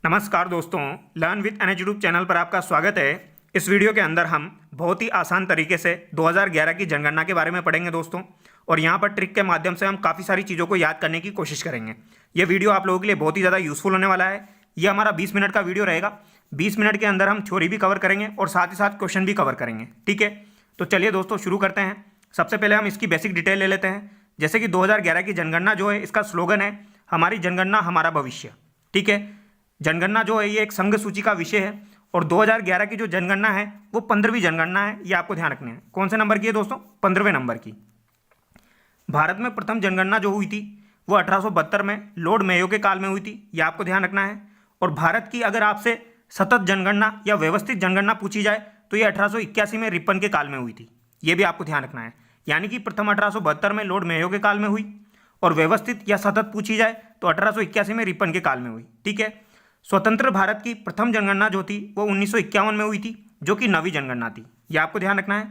नमस्कार दोस्तों, learn with NH YouTube channel पर आपका स्वागत है। इस वीडियो के अंदर हम बहुत ही आसान तरीके से 2011 की जनगणना के बारे में पढ़ेंगे दोस्तों, और यहाँ पर ट्रिक के माध्यम से हम काफ़ी सारी चीज़ों को याद करने की कोशिश करेंगे। ये वीडियो आप लोगों के लिए बहुत ही ज़्यादा यूजफुल होने वाला है। ये हमारा 20 मिनट का वीडियो रहेगा। 20 मिनट के अंदर हम थ्योरी भी कवर करेंगे और साथ ही साथ क्वेश्चन भी कवर करेंगे। ठीक है, तो चलिए दोस्तों शुरू करते हैं। सबसे पहले हम इसकी बेसिक डिटेल ले लेते हैं। जैसे कि 2011 की जनगणना जो है, इसका स्लोगन है हमारी जनगणना हमारा भविष्य। ठीक है, जनगणना जो है ये एक संघ सूची का विषय है, और 2011 की जो जनगणना है वो 15वीं जनगणना है। ये आपको ध्यान रखना है। कौन से नंबर की है दोस्तों? 15वें नंबर की। भारत में प्रथम जनगणना जो हुई थी वो 1872 में लॉर्ड मेयो के काल में हुई थी। ये आपको ध्यान रखना है। और भारत की अगर आपसे सतत जनगणना या व्यवस्थित जनगणना पूछी जाए तो ये 1881 में रिपन के काल में हुई थी। ये भी आपको ध्यान रखना है। यानी कि प्रथम 1872 में लॉर्ड मेयो के काल में हुई, और व्यवस्थित या सतत पूछी जाए तो 1881 में रिपन के काल में हुई। ठीक है। स्वतंत्र भारत की प्रथम जनगणना जो थी वो 1951 में हुई थी, जो कि नवीं जनगणना थी। ये आपको ध्यान रखना है।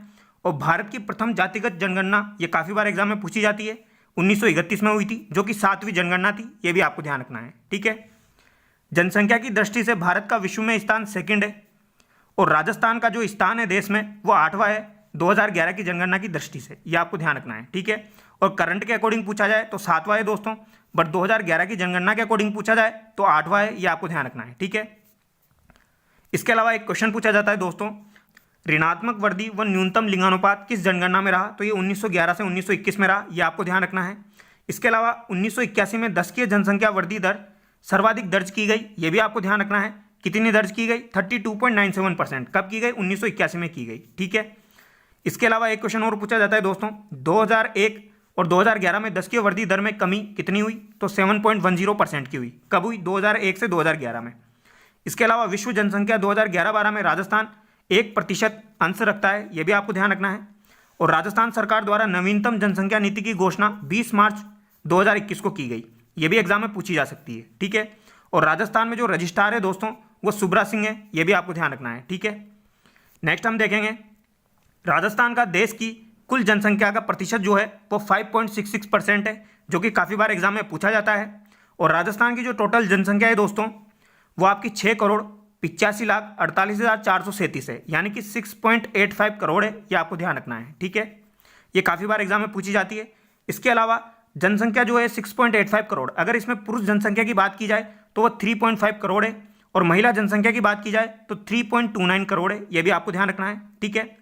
और भारत की प्रथम जातिगत जनगणना ये काफ़ी बार एग्जाम में पूछी जाती है, 1931 में हुई थी, जो कि 7वीं जनगणना थी। ये भी आपको ध्यान रखना है। ठीक है। जनसंख्या की दृष्टि से भारत का विश्व में स्थान सेकंड है, और राजस्थान का जो स्थान है देश में वो 8वां है 2011 की जनगणना की दृष्टि से। ये आपको ध्यान रखना है। ठीक है। और करंट के अकॉर्डिंग पूछा जाए तो 7वां है दोस्तों, बट 2011 की जनगणना के अकॉर्डिंग पूछा जाए तो 8वां है। ये आपको ध्यान रखना है। ठीक है। इसके अलावा एक क्वेश्चन पूछा जाता है दोस्तों, ऋणात्मक वृद्धि व न्यूनतम लिंगानुपात किस जनगणना में रहा? तो ये 1911 से 1921 में रहा। ये आपको ध्यान रखना है। इसके अलावा 1981 में दशकीय जनसंख्या वृद्धि दर सर्वाधिक दर्ज की गई। ये भी आपको ध्यान रखना है। कितनी दर्ज की गई? 32.97%। कब की गई? 1981 में की गई। ठीक है। इसके अलावा एक क्वेश्चन और पूछा जाता है दोस्तों, 2001 और 2011 में दशकीय वृद्धि दर में कमी कितनी हुई? तो 7.10% की हुई। कब हुई? 2001 से 2011 में। इसके अलावा विश्व जनसंख्या 2011-12 में राजस्थान 1% अंश रखता है। यह भी आपको ध्यान रखना है। और राजस्थान सरकार द्वारा नवीनतम जनसंख्या नीति की घोषणा 20 मार्च 2021 को की गई। ये भी एग्जाम में पूछी जा सकती है। ठीक है। और राजस्थान में जो रजिस्ट्रार है दोस्तों वो सुब्रा सिंह है। ये भी आपको ध्यान रखना है। ठीक है। नेक्स्ट हम देखेंगे, राजस्थान का देश की कुल जनसंख्या का प्रतिशत जो है वो 5.66% है, जो कि काफ़ी बार एग्जाम में पूछा जाता है। और राजस्थान की जो टोटल जनसंख्या है दोस्तों वो आपकी 6,85,48,437 है, यानी कि 6.85 करोड़ है। ये आपको ध्यान रखना है। ठीक है। ये काफ़ी बार एग्जाम में पूछी जाती है। इसके अलावा जनसंख्या जो है 6.85 करोड़, अगर इसमें पुरुष जनसंख्या की बात की जाए तो वह 3.5 करोड़ है, और महिला जनसंख्या की बात की जाए तो 3.29 करोड़ है। यह भी आपको ध्यान रखना है। ठीक है।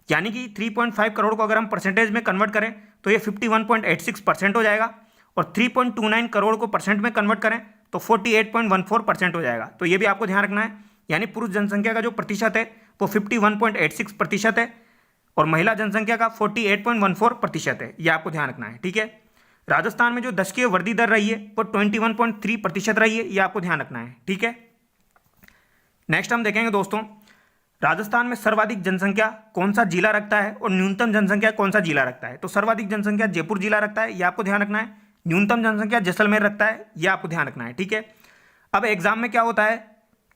यानी कि 3.5 करोड़ को अगर हम परसेंटेज में कन्वर्ट करें तो ये 51.86% हो जाएगा, और 3.29 करोड़ को परसेंट में कन्वर्ट करें तो 48.14% हो जाएगा। तो ये भी आपको ध्यान रखना है। यानी पुरुष जनसंख्या का जो प्रतिशत है वो 51.86% है, और महिला जनसंख्या का 48.14% है। ये आपको ध्यान रखना है। ठीक है। राजस्थान में जो दशकीय वृद्धि दर रही है वो 21.3% रही है। ये आपको ध्यान रखना है। ठीक है। नेक्स्ट हम देखेंगे दोस्तों, राजस्थान में सर्वाधिक जनसंख्या कौन सा जिला रखता है और न्यूनतम जनसंख्या कौन सा जिला रखता है? तो सर्वाधिक जनसंख्या जयपुर जिला रखता है। यह आपको ध्यान रखना है। न्यूनतम जनसंख्या जैसलमेर रखता है। यह आपको ध्यान रखना है। ठीक है। अब एग्जाम में क्या होता है,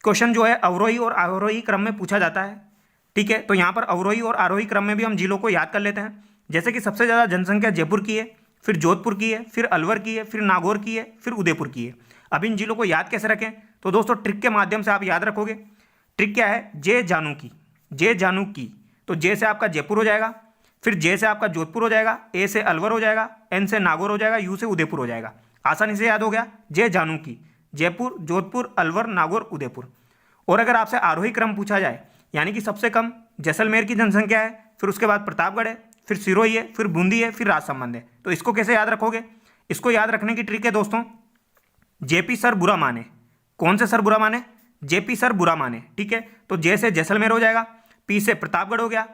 क्वेश्चन जो है अवरोही और आरोही क्रम में पूछा जाता है। ठीक है। तो यहाँ पर अवरोही और आरोही क्रम में भी हम जिलों को याद कर लेते हैं। जैसे कि सबसे ज़्यादा जनसंख्या जयपुर की है, फिर जोधपुर की है, फिर अलवर की है, फिर नागौर की है, फिर उदयपुर की है। अब इन जिलों को याद कैसे रखें? तो दोस्तों ट्रिक के माध्यम से आप याद रखोगे। ट्रिक क्या है? जे जानू की, जे जानू की। तो जे से आपका जयपुर हो जाएगा, फिर जे से आपका जोधपुर हो जाएगा, ए से अलवर हो जाएगा, एन से नागौर हो जाएगा, यू से उदयपुर हो जाएगा। आसानी से याद हो गया। जे जानू की, जयपुर, जोधपुर, अलवर, नागौर, उदयपुर। और अगर आपसे आरोही क्रम पूछा जाए, यानी कि सबसे कम जैसलमेर की जनसंख्या है, फिर उसके बाद प्रतापगढ़ है, फिर सिरोही है, फिर बूंदी है, फिर राजसमंद है, तो इसको कैसे याद रखोगे? इसको याद रखने की ट्रिक है दोस्तों, जेपी सर बुरा माने। कौन से सर बुरा माने? जेपी सर बुरा माने। ठीक है। तो जे से जैसलमेर हो जाएगा, पी से प्रतापगढ़ हो गया,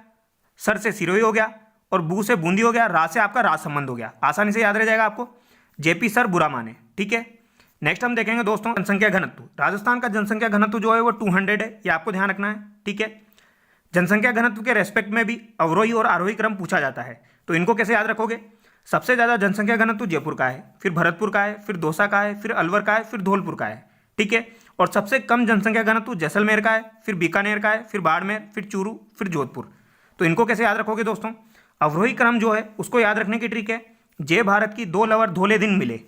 सर से सिरोही हो गया, और बू से बूंदी हो गया, रा से आपका राजसमंद हो गया। आसानी से याद रह जाएगा आपको, जेपी सर बुरा माने। ठीक है। नेक्स्ट हम देखेंगे दोस्तों जनसंख्या घनत्व। राजस्थान का जनसंख्या घनत्व जो है वो 200 है। ये आपको ध्यान रखना है। ठीक है। जनसंख्या घनत्व के रेस्पेक्ट में भी अवरोही और आरोही क्रम पूछा जाता है। तो इनको कैसे याद रखोगे? सबसे ज़्यादा जनसंख्या घनत्व जयपुर का है, फिर भरतपुर का है, फिर दौसा का है, फिर अलवर का है, फिर धौलपुर का है। ठीक है। और सबसे कम जनसंख्या घनत्व जैसलमेर का है, फिर बीकानेर का है, फिर बाड़मेर, फिर चूरू, फिर जोधपुर। तो इनको कैसे याद रखोगे दोस्तों? अवरोही क्रम जो है उसको याद रखने की ट्रिक है, जे भारत की 2 लवर धोले दिन मिले,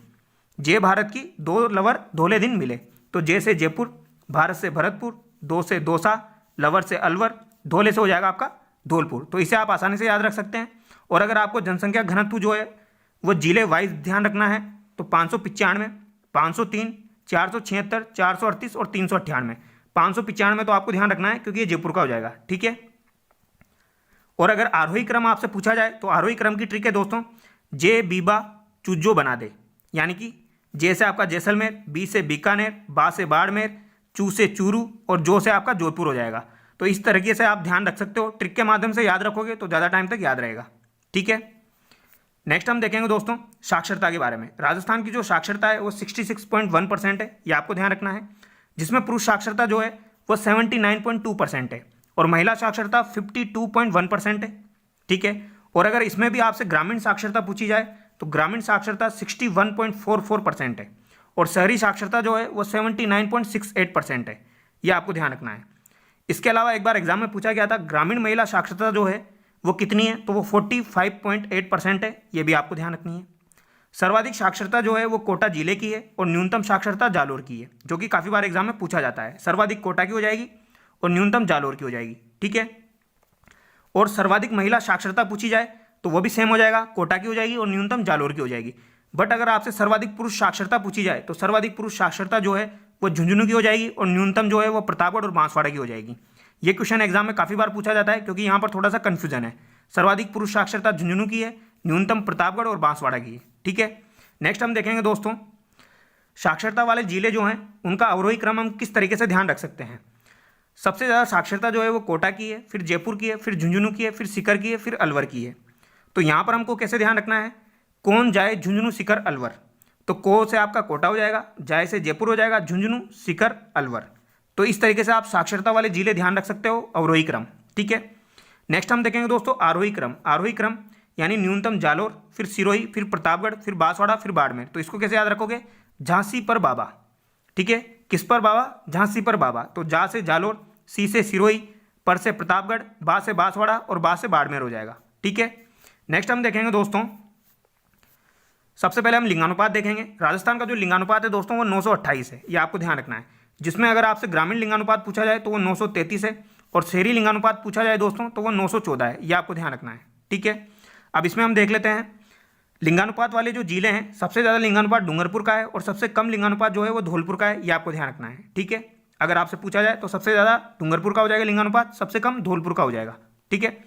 जे भारत की 2 लवर धोले दिन मिले। तो जे से जयपुर, भारत से भरतपुर, दो से दौसा, लवर से अलवर, धौले से हो जाएगा आपका धौलपुर। तो इसे आप आसानी से याद रख सकते हैं। और अगर आपको जनसंख्या घनत्व जो है वो जिले वाइज ध्यान रखना है तो 595, 503, 476, 438 और 398। 595 तो आपको ध्यान रखना है क्योंकि ये जयपुर का हो जाएगा, ठीक है। और अगर आरोही क्रम आपसे पूछा जाए तो आरोही क्रम की ट्रिक है दोस्तों, जे बीबा चूजो बना दे, यानी कि जे से आपका जैसलमेर, बी से बीकानेर, बा से बाड़मेर, चू से चूरू और जो से आपका जोधपुर हो जाएगा। तो इस तरीके से आप ध्यान रख सकते हो, ट्रिक के माध्यम से याद रखोगे तो ज़्यादा टाइम तक याद रहेगा, ठीक है। नेक्स्ट हम देखेंगे दोस्तों साक्षरता के बारे में। राजस्थान की जो साक्षरता है वो 66.1% है, ये आपको ध्यान रखना है, जिसमें पुरुष साक्षरता जो है वो 79.2% है और महिला साक्षरता 52.1% है, ठीक है। और अगर इसमें भी आपसे ग्रामीण साक्षरता पूछी जाए तो ग्रामीण साक्षरता 61.44% है और शहरी साक्षरता जो है वो 79.68% है, ये आपको ध्यान रखना है। इसके अलावा एक बार एग्जाम में पूछा गया था ग्रामीण महिला साक्षरता जो है वो कितनी है, तो वो 45.8% है, ये भी आपको ध्यान रखनी है। सर्वाधिक साक्षरता जो है वो कोटा जिले की है और न्यूनतम साक्षरता जालोर की है, जो कि काफ़ी बार एग्जाम में पूछा जाता है। सर्वाधिक कोटा की हो जाएगी और न्यूनतम जालोर की हो जाएगी, ठीक है। और सर्वाधिक महिला साक्षरता पूछी जाए तो वो भी सेम हो जाएगा, कोटा की हो जाएगी और न्यूनतम जालोर की हो जाएगी। बट अगर आपसे सर्वाधिक पुरुष साक्षरता पूछी जाए तो सर्वाधिक पुरुष साक्षरता जो है वो झुंझुनू की हो जाएगी और न्यूनतम जो है वो प्रतापगढ़ और बांसवाड़ा की हो जाएगी। ये क्वेश्चन एग्जाम में काफ़ी बार पूछा जाता है क्योंकि यहाँ पर थोड़ा सा कन्फ्यूजन है। सर्वाधिक पुरुष साक्षरता झुंझुनू की है, न्यूनतम प्रतापगढ़ और बांसवाड़ा की है, ठीक है। नेक्स्ट हम देखेंगे दोस्तों साक्षरता वाले जिले जो हैं उनका अवरोही क्रम हम किस तरीके से ध्यान रख सकते हैं। सबसे ज़्यादा साक्षरता जो है वो कोटा की है, फिर जयपुर की है, फिर झुंझुनू की है, फिर सीकर की है, फिर अलवर की है। तो यहाँ पर हमको कैसे ध्यान रखना है, कौन जाए झुंझुनू सीकर अलवर, तो को से आपका कोटा हो जाएगा, जाए से जयपुर हो जाएगा, झुंझुनू सीकर अलवर। तो इस तरीके से आप साक्षरता वाले जिले ध्यान रख सकते हो, अवरोही क्रम, ठीक है। नेक्स्ट हम देखेंगे दोस्तों आरोही क्रम। आरोही क्रम यानी न्यूनतम जालोर, फिर सिरोही, फिर प्रतापगढ़, फिर बांसवाड़ा, फिर बाड़मेर। तो इसको कैसे याद रखोगे, झांसी पर बाबा, ठीक है। किस पर बाबा, झांसी पर बाबा। तो जा से जालोर, सी से सिरोही, पर से प्रतापगढ़, बा से बांसवाड़ा और बा से बाड़मेर हो जाएगा, ठीक है। नेक्स्ट हम देखेंगे दोस्तों सबसे पहले हम लिंगानुपात देखेंगे। राजस्थान का जो लिंगानुपात है दोस्तों वो 928 है, ये आपको ध्यान रखना है। जिसमें अगर आपसे ग्रामीण लिंगानुपात पूछा जाए तो वो 933 है और शहरी लिंगानुपात पूछा जाए दोस्तों तो वो 914 है, ये आपको ध्यान रखना है, ठीक है। अब इसमें हम देख लेते हैं लिंगानुपात वाले जो जिले हैं, सबसे ज़्यादा लिंगानुपात डूंगरपुर का है और सबसे कम लिंगानुपात जो है वो धौलपुर का है, ये आपको ध्यान रखना है, ठीक है। अगर आपसे पूछा जाए तो सबसे ज़्यादा डूंगरपुर का हो जाएगा लिंगानुपात, सबसे कम धौलपुर का हो जाएगा, ठीक है।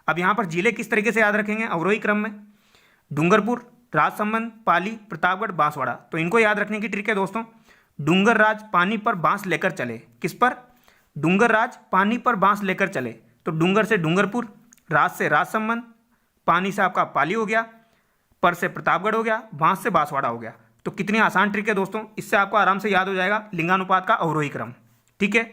अब यहाँ पर जिले किस तरीके से याद रखेंगे अवरोही क्रम में, डूंगरपुर, राजसमंद, पाली, प्रतापगढ़, बांसवाड़ा। तो इनको याद रखने की ट्रिक है दोस्तों, डूंगर राज पानी पर बांस लेकर चले। किस पर, डूंगर राज पानी पर बांस लेकर चले। तो डूंगर से डूंगरपुर, राज से राजसमंद, पानी से आपका पाली हो गया, पर से प्रतापगढ़ हो गया, बांस से बांसवाड़ा हो गया। तो कितनी आसान ट्रिक है दोस्तों, इससे आपको आराम से याद हो जाएगा लिंगानुपात का अवरोही क्रम, ठीक है।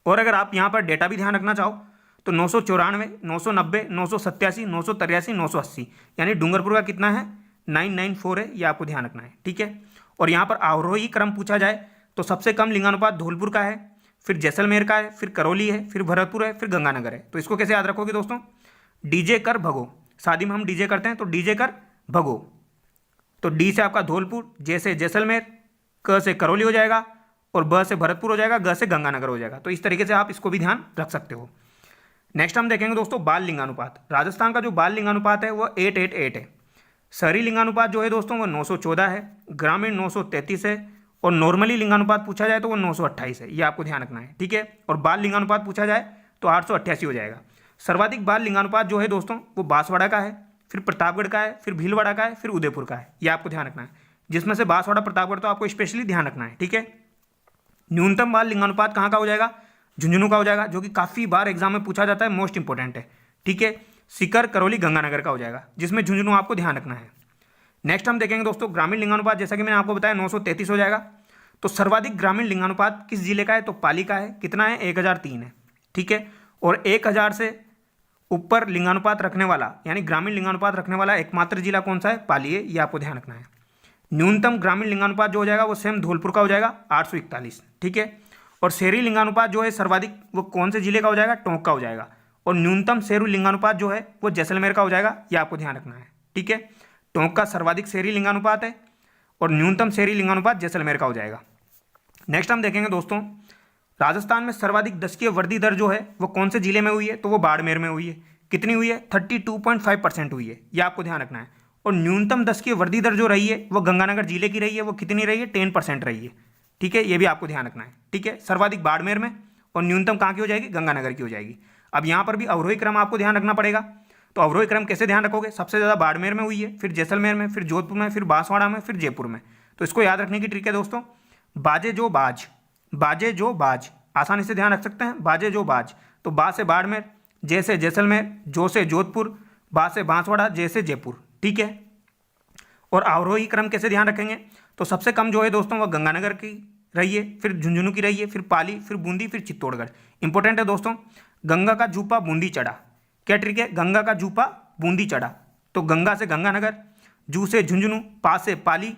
और अगर आप यहाँ पर डेटा भी ध्यान रखना चाहो तो 994, 990, 987, 983, 980, यानी डूंगरपुर का कितना है 994 है, ये आपको ध्यान रखना है, ठीक है। और यहाँ पर अवरोही क्रम पूछा जाए तो सबसे कम लिंगानुपात धौलपुर का है, फिर जैसलमेर का है, फिर करौली है, फिर भरतपुर है, फिर गंगानगर है। तो इसको कैसे याद रखोगे दोस्तों, डीजे कर भगो, शादी में हम डीजे करते हैं तो डीजे कर भगो। तो डी से आपका धौलपुर, जे से जैसलमेर, क से करौली हो जाएगा और ब से भरतपुर हो जाएगा, ग से गंगानगर हो जाएगा। तो इस तरीके से आप इसको भी ध्यान रख सकते हो। नेक्स्ट हम देखेंगे दोस्तों बाल लिंगानुपात। राजस्थान का जो बाल लिंगानुपात है वो 888 है। शहरी लिंगानुपात जो है दोस्तों वो 914 है, ग्रामीण 933 है और नॉर्मली लिंगानुपात पूछा जाए तो वो 928 है, ये आपको ध्यान रखना है, ठीक है। और बाल लिंगानुपात पूछा जाए तो 888 हो जाएगा। सर्वाधिक बाल लिंगानुपात जो है दोस्तों वो बांसवाड़ा का है, फिर प्रतापगढ़ का है, फिर भीलवाड़ा का है, फिर उदयपुर का है, ये आपको ध्यान रखना है। जिसमें से बांसवाड़ा प्रतापगढ़ तो आपको स्पेशली ध्यान रखना है, ठीक है। न्यूनतम बाल लिंगानुपात कहाँ का हो जाएगा, झुंझुनू का हो जाएगा, जो कि काफ़ी बार एग्जाम में पूछा जाता है, मोस्ट इंपॉर्टेंट है, ठीक है। सीकर, करौली, गंगानगर का हो जाएगा, जिसमें झुंझुनू आपको ध्यान रखना है। नेक्स्ट हम देखेंगे दोस्तों ग्रामीण लिंगानुपात, जैसा कि मैंने आपको बताया 933 हो जाएगा। तो सर्वाधिक ग्रामीण लिंगानुपात किस जिले का है, तो पाली का है। कितना है, 1003 है, ठीक है। और 1000 से ऊपर लिंगानुपात रखने वाला यानी ग्रामीण लिंगानुपात रखने वाला एकमात्र जिला कौन सा है, पाली है, ये आपको ध्यान रखना है। न्यूनतम ग्रामीण लिंगानुपात जो हो जाएगा वो सेम धौलपुर का हो जाएगा 841, ठीक है। और शहरी लिंगानुपात जो है सर्वाधिक वो कौन से जिले का हो जाएगा, टोंक का हो जाएगा। और न्यूनतम शहरी लिंगानुपात जो है वो जैसलमेर का हो जाएगा, ये आपको ध्यान रखना है, ठीक है। टोंक का सर्वाधिक शहरी लिंगानुपात है और न्यूनतम शहरी लिंगानुपात जैसलमेर का हो जाएगा। नेक्स्ट हम देखेंगे दोस्तों राजस्थान में सर्वाधिक दशकीय वृद्धि दर जो है वो कौन से जिले में हुई है, तो वो बाड़मेर में हुई है। कितनी हुई है? 32.5% हुई है, ये आपको ध्यान रखना है। और न्यूनतम दशकीय वृद्धि दर जो रही है वो गंगानगर जिले की रही है, वो कितनी रही है? 10% रही है। ठीक है, ये भी आपको ध्यान रखना है। ठीक है, सर्वाधिक बाड़मेर में और न्यूनतम कहाँ की हो जाएगी? गंगानगर की हो जाएगी। अब यहाँ पर भी अवरोही क्रम आपको ध्यान रखना पड़ेगा। तो अवरोही क्रम कैसे ध्यान रखोगे? सबसे ज़्यादा बाड़मेर में हुई है, फिर जैसलमेर में, फिर जोधपुर में, फिर बांसवाड़ा में, फिर जयपुर में। तो इसको याद रखने की ट्रिक है दोस्तों, बाजे जो बाज, बाजे जो बाज, आसानी से ध्यान रख सकते हैं, बाजे जो बाज। तो बा से बाड़मेर, जे से जैसलमेर, जो से जोधपुर, बा से बांसवाड़ा, जे से जयपुर। ठीक है, और अवरोही क्रम कैसे ध्यान रखेंगे? तो सबसे कम जो है दोस्तों वह गंगानगर की रही है, फिर झुंझुनू की रही है, फिर पाली, फिर बूंदी, फिर चित्तौड़गढ़। इंपॉर्टेंट है दोस्तों, गंगा का जूपा बूंदी चढ़ा। क्या ट्रिक है? गंगा का जूपा बूंदी चढ़ा। तो गंगा से गंगानगर, जू से झुंझुनू, पा से पाली,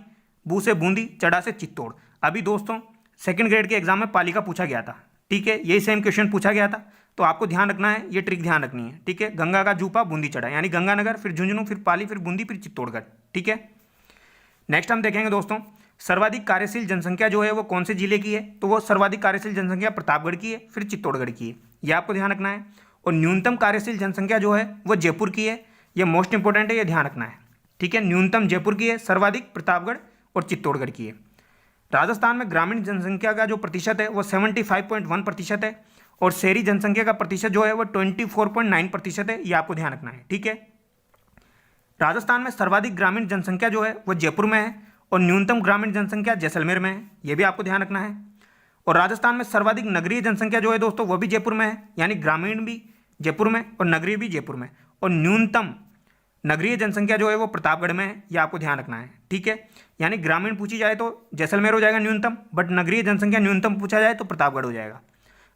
बू से बूंदी, चढ़ा से चित्तौड़। अभी दोस्तों सेकंड ग्रेड के एग्जाम में पाली का पूछा गया था। ठीक है, यही सेम क्वेश्चन पूछा गया था, तो आपको ध्यान रखना है, ये ट्रिक ध्यान रखनी है। ठीक है, गंगा का जूपा बूंदी चढ़ा, यानी गंगानगर, फिर झुंझुनू, फिर पाली, फिर बूंदी, फिर चित्तौड़गढ़। ठीक है, नेक्स्ट हम देखेंगे दोस्तों, सर्वाधिक कार्यशील जनसंख्या जो है वो कौन से जिले की है? तो वो सर्वाधिक कार्यशील जनसंख्या प्रतापगढ़ की है, फिर चित्तौड़गढ़ की है, ये आपको ध्यान रखना है। और न्यूनतम कार्यशील जनसंख्या जो है वो जयपुर की है, ये मोस्ट इंपॉर्टेंट है, ये ध्यान रखना है। ठीक है, न्यूनतम जयपुर की है, सर्वाधिक प्रतापगढ़ और चित्तौड़गढ़ की है। राजस्थान में ग्रामीण जनसंख्या का जो प्रतिशत है वो 75.1% है, और शहरी जनसंख्या का प्रतिशत जो है वो 24.9% है, ये आपको ध्यान रखना है। ठीक है, राजस्थान में सर्वाधिक ग्रामीण जनसंख्या जो है वो जयपुर में है, और न्यूनतम ग्रामीण जनसंख्या जैसलमेर में है, ये भी आपको ध्यान रखना है। और राजस्थान में सर्वाधिक नगरीय जनसंख्या जो है दोस्तों वो भी जयपुर में है, यानी ग्रामीण भी जयपुर में और नगरीय भी जयपुर में। और न्यूनतम नगरीय जनसंख्या जो है वो प्रतापगढ़ में है, ये आपको ध्यान रखना है। ठीक है, यानी ग्रामीण पूछी जाए तो जैसलमेर हो जाएगा न्यूनतम, बट नगरीय जनसंख्या न्यूनतम पूछा जाए तो प्रतापगढ़ हो जाएगा।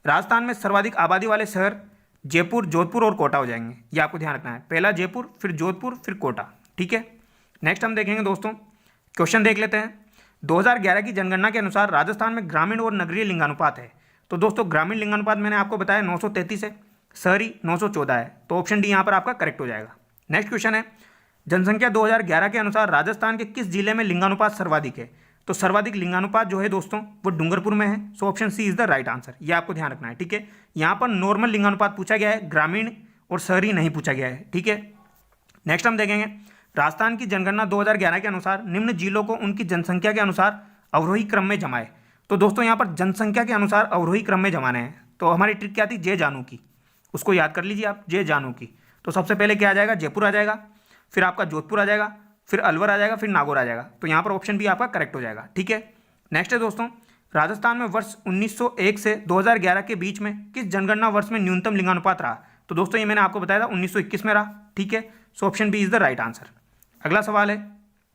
राजस्थान में सर्वाधिक आबादी वाले शहर जयपुर, जोधपुर और कोटा हो जाएंगे, ये आपको ध्यान रखना है। पहला जयपुर, फिर जोधपुर, फिर कोटा। ठीक है, नेक्स्ट हम देखेंगे दोस्तों, क्वेश्चन देख लेते हैं। 2011 की जनगणना के अनुसार राजस्थान में ग्रामीण और नगरीय लिंगानुपात है। तो दोस्तों ग्रामीण लिंगानुपात मैंने आपको बताया 933 है, शहरी 914 है, तो ऑप्शन डी यहाँ पर आपका करेक्ट हो जाएगा। नेक्स्ट क्वेश्चन है, जनसंख्या 2011 के अनुसार राजस्थान के किस जिले में लिंगानुपात सर्वाधिक है? तो सर्वाधिक लिंगानुपात जो है दोस्तों वो डूंगरपुर में है, so option C is the right answer, ये आपको ध्यान रखना है। ठीक है, यहाँ पर नॉर्मल लिंगानुपात पूछा गया है, ग्रामीण और शहरी नहीं पूछा गया है। ठीक है, नेक्स्ट हम देखेंगे, राजस्थान की जनगणना 2011 के अनुसार निम्न जिलों को उनकी जनसंख्या के अनुसार अवरोही क्रम में जमाए। तो दोस्तों यहाँ पर जनसंख्या के अनुसार अवरोही क्रम में जमाने हैं, तो हमारी ट्रिक क्या थी? जे जानू की, उसको याद कर लीजिए आप, जे जानू की। तो सबसे पहले क्या आ जाएगा? जयपुर आ जाएगा, फिर आपका जोधपुर आ जाएगा, फिर अलवर आ जाएगा, फिर नागौर आ जाएगा। तो यहाँ पर ऑप्शन भी आपका करेक्ट हो जाएगा। ठीक है, नेक्स्ट है दोस्तों, राजस्थान में वर्ष 1901 से 2011 के बीच में किस जनगणना वर्ष में न्यूनतम लिंगानुपात रहा? तो दोस्तों ये मैंने आपको बताया था 1921 में रहा। ठीक है, so option B is the right answer. अगला सवाल है,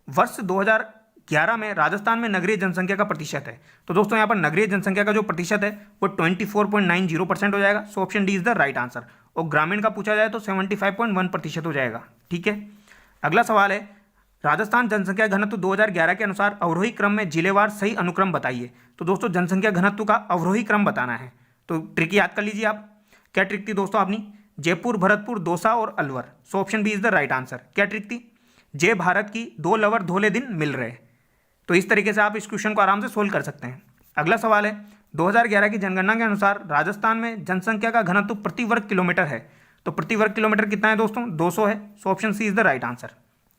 वर्ष 2011 में राजस्थान में नगरीय जनसंख्या का प्रतिशत है। तो दोस्तों यहाँ पर नगरीय जनसंख्या का जो प्रतिशत है वो 24.90% हो जाएगा, so option D is the right answer. और ग्रामीण का पूछा जाए तो 75.1% हो जाएगा। ठीक है, अगला सवाल है, राजस्थान जनसंख्या घनत्व 2011 के अनुसार अवरोही क्रम में जिलेवार सही अनुक्रम बताइए। तो दोस्तों जनसंख्या घनत्व का अवरोही क्रम बताना है, तो ट्रिक याद कर लीजिए आप। क्या ट्रिक थी दोस्तों अपनी? जयपुर, भरतपुर, दौसा और Alwar, so option B is the right answer. क्या ट्रिक थी? जय भारत की, दो लवर धोले दिन मिल रहे। तो इस तरीके से आप इस क्वेश्चन को आराम से सोल्व कर सकते हैं। अगला सवाल है, 2011 की जनगणना के अनुसार राजस्थान में जनसंख्या का घनत्व प्रति वर्ग किलोमीटर है। तो प्रति वर्ग किलोमीटर कितना है दोस्तों? 200 है, so option C is the right answer.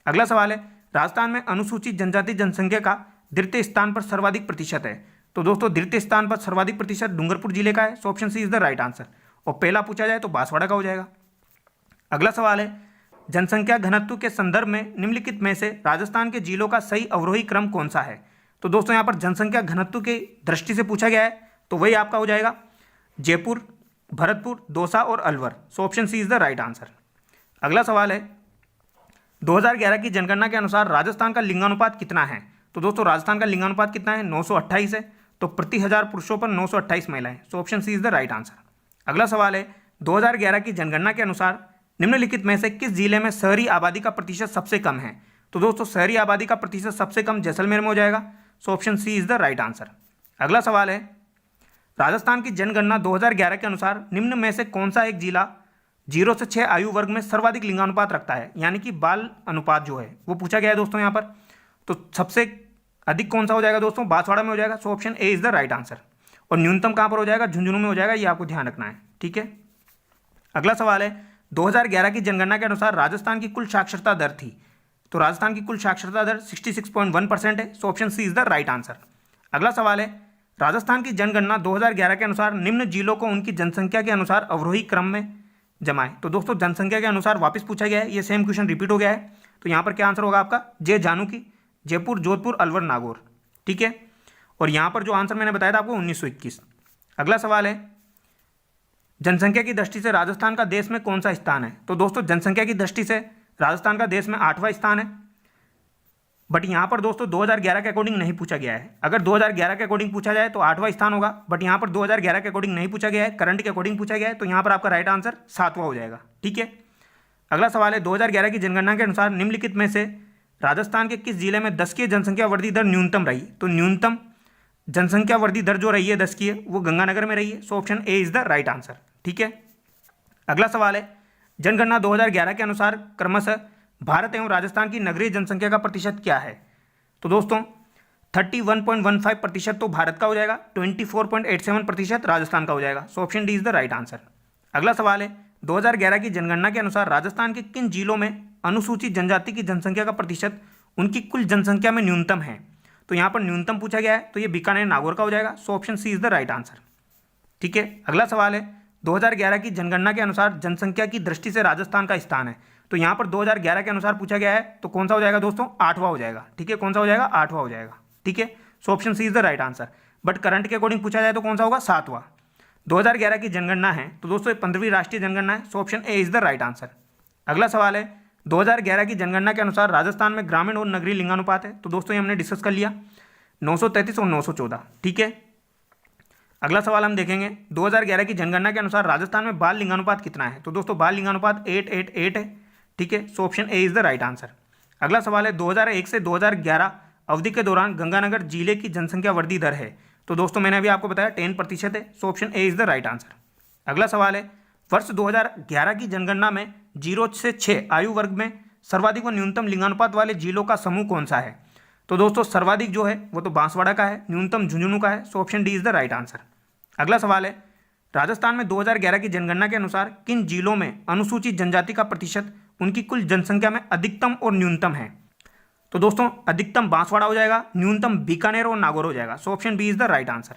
अगला सवाल है, राजस्थान में अनुसूचित जनजाति जनसंख्या का द्वितीय स्थान पर सर्वाधिक प्रतिशत है। तो दोस्तों द्वितीय स्थान पर सर्वाधिक प्रतिशत डूंगरपुर जिले का है, so option C is the right answer. और पहला पूछा जाए तो बांसवाड़ा का हो जाएगा। अगला सवाल है, जनसंख्या घनत्व के संदर्भ में निम्नलिखित में से राजस्थान के जिलों का सही अवरोही क्रम कौन सा है? तो दोस्तों यहाँ पर जनसंख्या घनत्व की दृष्टि से पूछा गया है, तो वही आपका हो जाएगा जयपुर, भरतपुर, दौसा और Alwar, so option C is the right answer. अगला सवाल है, 2011 की जनगणना के अनुसार राजस्थान का लिंगानुपात कितना है? तो दोस्तों राजस्थान का लिंगानुपात कितना है? 928 है, तो प्रति 1000 पुरुषों पर 928 महिलाएं, so option C is the right answer. अगला सवाल है, 2011 की जनगणना के अनुसार निम्नलिखित में से किस जिले में शहरी आबादी का प्रतिशत सबसे कम है? तो दोस्तों शहरी आबादी का प्रतिशत सबसे कम जैसलमेर में हो जाएगा, so option C is the right answer. अगला सवाल है, राजस्थान की जनगणना 2011 के अनुसार निम्न में से कौन सा एक जिला 0 से 6 आयु वर्ग में सर्वाधिक लिंगानुपात रखता है, यानी कि बाल अनुपात जो है वो पूछा गया है दोस्तों यहाँ पर। तो सबसे अधिक कौन सा हो जाएगा दोस्तों? बांसवाड़ा में हो जाएगा, so option A is the right answer. और न्यूनतम कहाँ पर हो जाएगा, झुंझुनू में हो जाएगा, ये आपको ध्यान रखना है। ठीक है, अगला सवाल है 2011 की जनगणना के अनुसार राजस्थान की कुल साक्षरता दर थी। तो राजस्थान की कुल साक्षरता दर 66.1% है। So option C is the right answer. अगला सवाल है राजस्थान की जनगणना 2011 के अनुसार निम्न जिलों को उनकी जनसंख्या के अनुसार अवरोही क्रम में जमाए। तो दोस्तों जनसंख्या के अनुसार वापस पूछा गया है, ये सेम क्वेश्चन रिपीट हो गया है। तो यहाँ पर क्या आंसर होगा आपका, जे जानूकी, जयपुर, जोधपुर, अलवर, नागौर। ठीक है, और यहाँ पर जो आंसर मैंने बताया था आपको 1921। अगला सवाल है जनसंख्या की दृष्टि से राजस्थान का देश में कौन सा स्थान है। तो दोस्तों जनसंख्या की दृष्टि से राजस्थान का देश में 8वां स्थान है। बट यहाँ पर दोस्तों 2011 के अकॉर्डिंग नहीं पूछा गया है। अगर 2011 के अकॉर्डिंग पूछा जाए तो 8वां स्थान होगा, बट यहाँ पर 2011 के अकॉर्डिंग नहीं पूछा गया है, करंट के अकॉर्डिंग पूछा गया है। तो यहाँ पर आपका राइट आंसर 7वां हो जाएगा। ठीक है, अगला सवाल है 2011 की जनगणना के अनुसार निम्नलिखित में से राजस्थान के किस जिले में 10 की जनसंख्या वृद्धि दर न्यूनतम रही। तो न्यूनतम जनसंख्या वृद्धि दर जो रही है 10 की है वो गंगानगर में रही है। So option A is the right answer. ठीक है, अगला सवाल है जनगणना 2011 के अनुसार क्रमशः भारत एवं राजस्थान की नगरीय जनसंख्या का प्रतिशत क्या है। तो दोस्तों 31.15% तो भारत का हो जाएगा, 24.87% राजस्थान का हो जाएगा। So option D is the right answer. अगला सवाल है 2011 की जनगणना के अनुसार राजस्थान के किन जिलों में अनुसूचित जनजाति की जनसंख्या का प्रतिशत उनकी कुल जनसंख्या में न्यूनतम है। तो यहाँ पर न्यूनतम पूछा गया है, तो ये बीकानेर, नागौर का हो जाएगा। So option C is the right answer. ठीक है, अगला सवाल है 2011 की जनगणना के अनुसार जनसंख्या की दृष्टि से राजस्थान का स्थान है। तो यहाँ पर 2011 के अनुसार पूछा गया है, तो कौन सा हो जाएगा दोस्तों, 8वां हो जाएगा। ठीक है, कौन सा हो जाएगा, 8वां हो जाएगा। ठीक है, so option C is the right answer. But current के अकॉर्डिंग पूछा जाए तो कौन सा होगा, 7वां। 2011 की जनगणना है तो दोस्तों 15वीं राष्ट्रीय जनगणना है। So option A is the right answer. अगला सवाल है 2011 की जनगणना के अनुसार राजस्थान में ग्रामीण और नगरीय लिंगानुपात है। तो दोस्तों ये हमने डिस्कस कर लिया, 933 और 914। ठीक है, अगला सवाल हम देखेंगे 2011 की जनगणना के अनुसार राजस्थान में बाल लिंगानुपात कितना है। तो दोस्तों बाल लिंगानुपात 888 है। ठीक है, so option A is the right answer. अगला सवाल है 2001 से 2011 अवधि के दौरान गंगानगर जिले की जनसंख्या वृद्धि दर है। तो दोस्तों मैंने अभी आपको बताया 10% है। So option A is the right answer. अगला सवाल है वर्ष 2011 की जनगणना में 0 से 6 आयु वर्ग में सर्वाधिक व न्यूनतम लिंगानुपात वाले जिलों का समूह कौन सा है। तो दोस्तों सर्वाधिक जो है वो तो बांसवाड़ा का है, न्यूनतम झुंझुनू का है। So option D is the right answer. अगला सवाल है राजस्थान में 2011 की जनगणना के अनुसार किन जिलों में अनुसूचित जनजाति का प्रतिशत उनकी कुल जनसंख्या में अधिकतम और न्यूनतम है। तो दोस्तों अधिकतम बांसवाड़ा हो जाएगा, न्यूनतम बीकानेर और नागौर हो जाएगा। So option B is the right answer.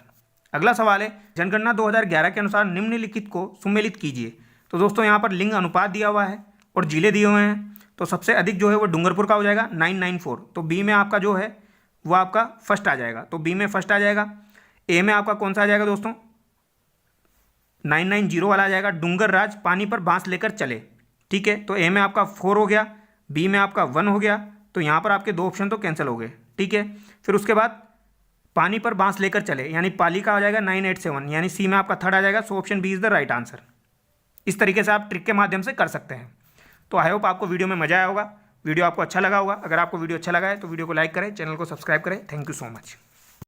अगला सवाल है जनगणना 2011 के अनुसार निम्नलिखित को सुमेलित कीजिए। तो दोस्तों यहाँ पर लिंग अनुपात दिया हुआ है और जिले दिए हुए हैं। तो सबसे अधिक जो है वो डूंगरपुर का हो जाएगा 994। तो बी में आपका जो है वो आपका फर्स्ट आ जाएगा। तो बी में फर्स्ट आ जाएगा। ए में आपका कौन सा आ जाएगा दोस्तों, 990 वाला आ जाएगा, डूंगर राज पानी पर बांस लेकर चले। ठीक है, तो ए में आपका 4 हो गया, बी में आपका 1 हो गया। तो यहाँ पर आपके 2 ऑप्शन तो कैंसिल हो गए। ठीक है, फिर उसके बाद पानी पर बांस लेकर चले यानी पाली का आ जाएगा 987, यानी सी में आपका 3rd आ जाएगा। So option B is the right answer. इस तरीके से आप ट्रिक के माध्यम से कर सकते हैं। तो आई होप आपको वीडियो में मजा आया होगा, वीडियो आपको अच्छा लगा होगा। अगर आपको वीडियो अच्छा लगा है तो वीडियो को लाइक करें, चैनल को सब्सक्राइब करें। Thank you so much.